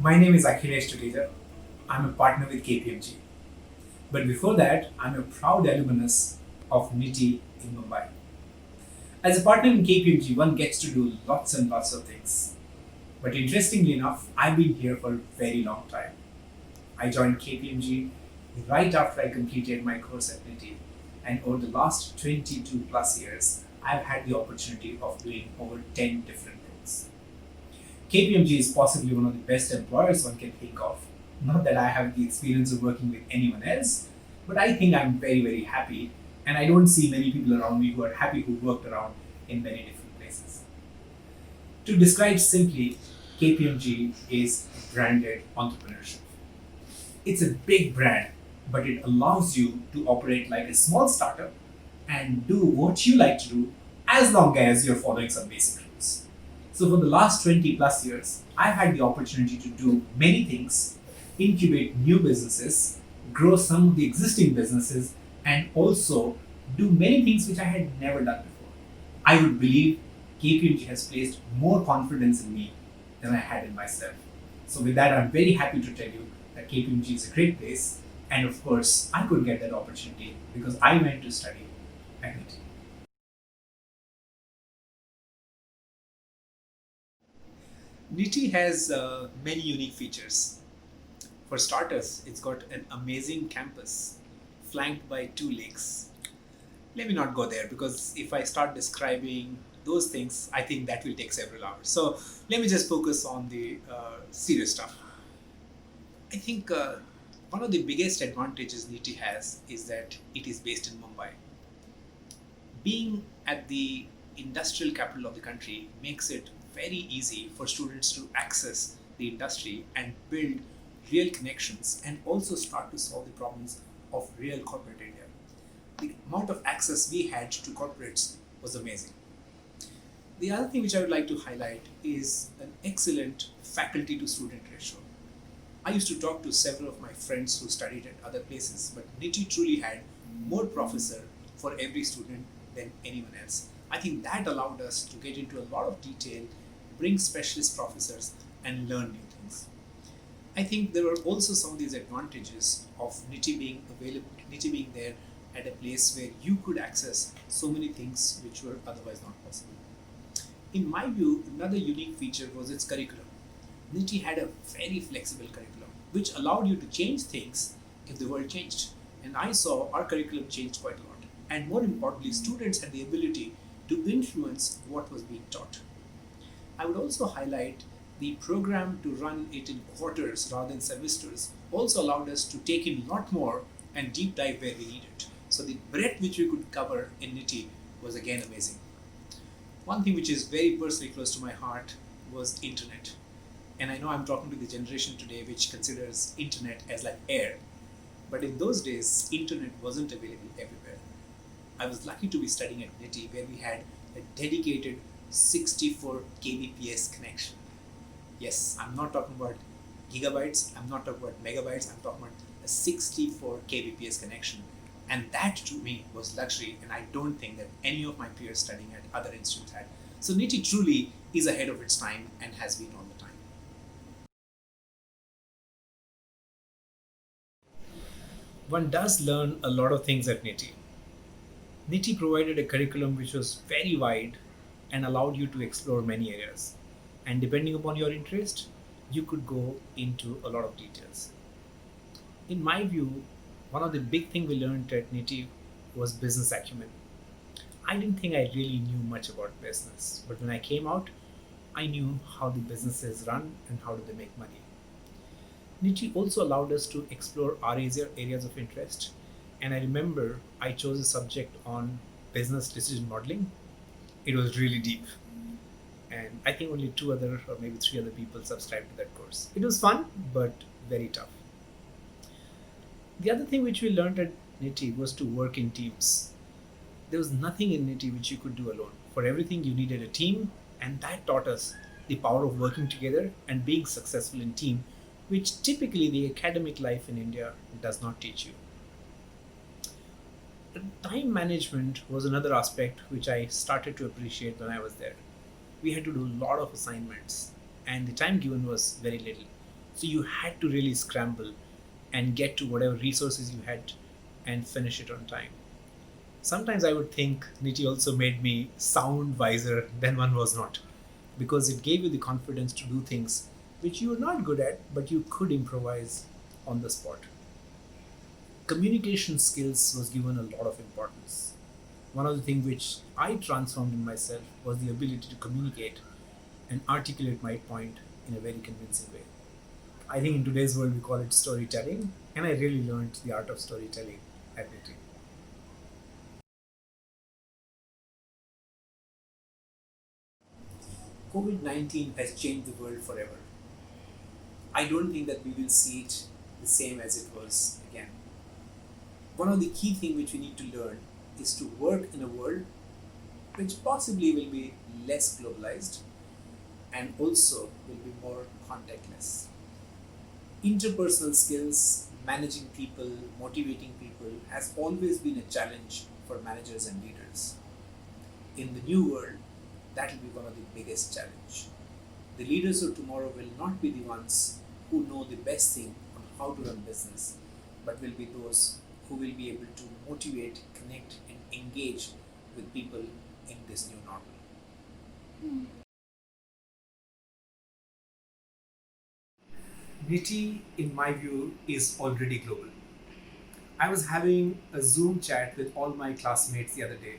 My name is Akhilesh Tuteja. I'm a partner with KPMG. But before that, I'm a proud alumnus of NITIE in Mumbai. As a partner in KPMG, one gets to do lots and lots of things. But interestingly enough, I've been here for a very long time. I joined KPMG right after I completed my course at NITIE, and over the last 22 plus years, I've had the opportunity of doing over 10 different roles. KPMG is possibly one of the best employers one can think of. Not that I have the experience of working with anyone else, but I think I'm very, very happy, and I don't see many people around me who are happy who worked around in many different places. To describe simply, KPMG is branded entrepreneurship. It's a big brand, but it allows you to operate like a small startup and do what you like to do as long as you're following some basic rules. So, for the last 20 plus years, I've had the opportunity to do many things, incubate new businesses, grow some of the existing businesses, and also do many things which I had never done before. I would believe KPMG has placed more confidence in me than I had in myself. So, with that, I'm very happy to tell you that KPMG is a great place, and of course, I could get that opportunity because I went to study at NITIE. NITIE has many unique features. For starters, it's got an amazing campus flanked by two lakes. Let me not go there because if I start describing those things, I think that will take several hours. So let me just focus on the serious stuff. I think one of the biggest advantages NITIE has is that it is based in Mumbai. Being at the industrial capital of the country makes it very easy for students to access the industry and build real connections and also start to solve the problems of real corporate India. The amount of access we had to corporates was amazing. The other thing which I would like to highlight is an excellent faculty to student ratio. I used to talk to several of my friends who studied at other places, but NITIE truly had more professor for every student than anyone else. I think that allowed us to get into a lot of detail, bring specialist professors, and learn new things. I think there were also some of these advantages of NITIE being available, NITIE being there at a place where you could access so many things which were otherwise not possible. In my view, another unique feature was its curriculum. NITIE had a very flexible curriculum, which allowed you to change things if the world changed. And I saw our curriculum change quite a lot. And more importantly, students had the ability to influence what was being taught. I would also highlight the program to run it in quarters rather than semesters also allowed us to take in a lot more and deep dive where we needed. So the breadth which we could cover in NITIE was again amazing. One thing which is very personally close to my heart was internet. And I know I'm talking to the generation today which considers internet as like air. But in those days, internet wasn't available everywhere. I was lucky to be studying at NITIE where we had a dedicated 64 kbps connection. Yes, I'm not talking about gigabytes, I'm not talking about megabytes, I'm talking about a 64 kbps connection. And that to me was luxury, and I don't think that any of my peers studying at other institutes had. So NITIE truly is ahead of its time and has been all the time. One does learn a lot of things at NITIE. NITIE provided a curriculum which was very wide and allowed you to explore many areas. And depending upon your interest, you could go into a lot of details. In my view, one of the big things we learned at NITIE was business acumen. I didn't think I really knew much about business, but when I came out, I knew how the businesses run and how do they make money. NITIE also allowed us to explore our areas of interest, and I remember I chose a subject on business decision modeling. It was really deep, and I think only two other or maybe three other people subscribed to that course. It was fun, but very tough. The other thing which we learned at NITIE was to work in teams. There was nothing in NITIE which you could do alone. For everything, you needed a team, and that taught us the power of working together and being successful in team, which typically the academic life in India does not teach you. Time management was another aspect which I started to appreciate when I was there. We had to do a lot of assignments, and the time given was very little. So you had to really scramble and get to whatever resources you had and finish it on time. Sometimes I would think NITIE also made me sound wiser than one was not, because it gave you the confidence to do things which you were not good at, but you could improvise on the spot. Communication skills was given a lot of importance. One of the things which I transformed in myself was the ability to communicate and articulate my point in a very convincing way. I think in today's world we call it storytelling, and I really learned the art of storytelling at NITIE. COVID 19 has changed the world forever. I don't think that we will see it the same as it was again. One of the key things which we need to learn is to work in a world which possibly will be less globalized and also will be more contactless. Interpersonal skills, managing people, motivating people has always been a challenge for managers and leaders. In the new world, that will be one of the biggest challenge. The leaders of tomorrow will not be the ones who know the best thing on how to run business, but will be those who will be able to motivate, connect, and engage with people in this new normal. NITIE, in my view, is already global. I was having a Zoom chat with all my classmates the other day,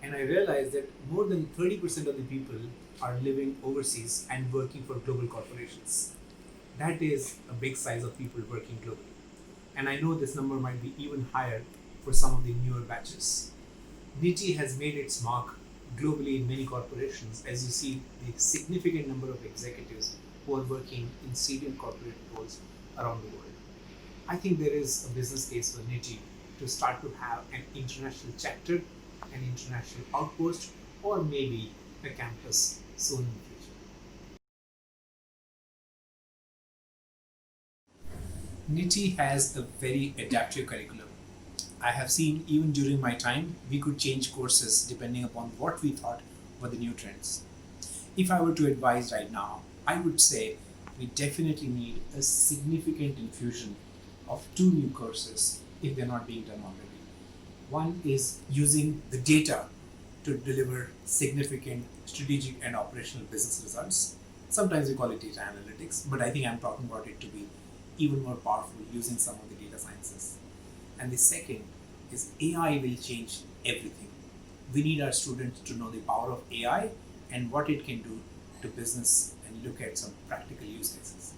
and I realized that more than 30% of the people are living overseas and working for global corporations. That is a big size of people working globally. And I know this number might be even higher for some of the newer batches. NITIE has made its mark globally in many corporations, as you see the significant number of executives who are working in senior corporate roles around the world. I think there is a business case for NITIE to start to have an international chapter, an international outpost, or maybe a campus soon in the future. NITIE has a very adaptive curriculum. I have seen even during my time, we could change courses depending upon what we thought were the new trends. If I were to advise right now, I would say we definitely need a significant infusion of two new courses if they're not being done already. One is using the data to deliver significant strategic and operational business results. Sometimes we call it data analytics, but I think I'm talking about it to be even more powerful using some of the data sciences. And the second is AI will change everything. We need our students to know the power of AI and what it can do to business and look at some practical use cases.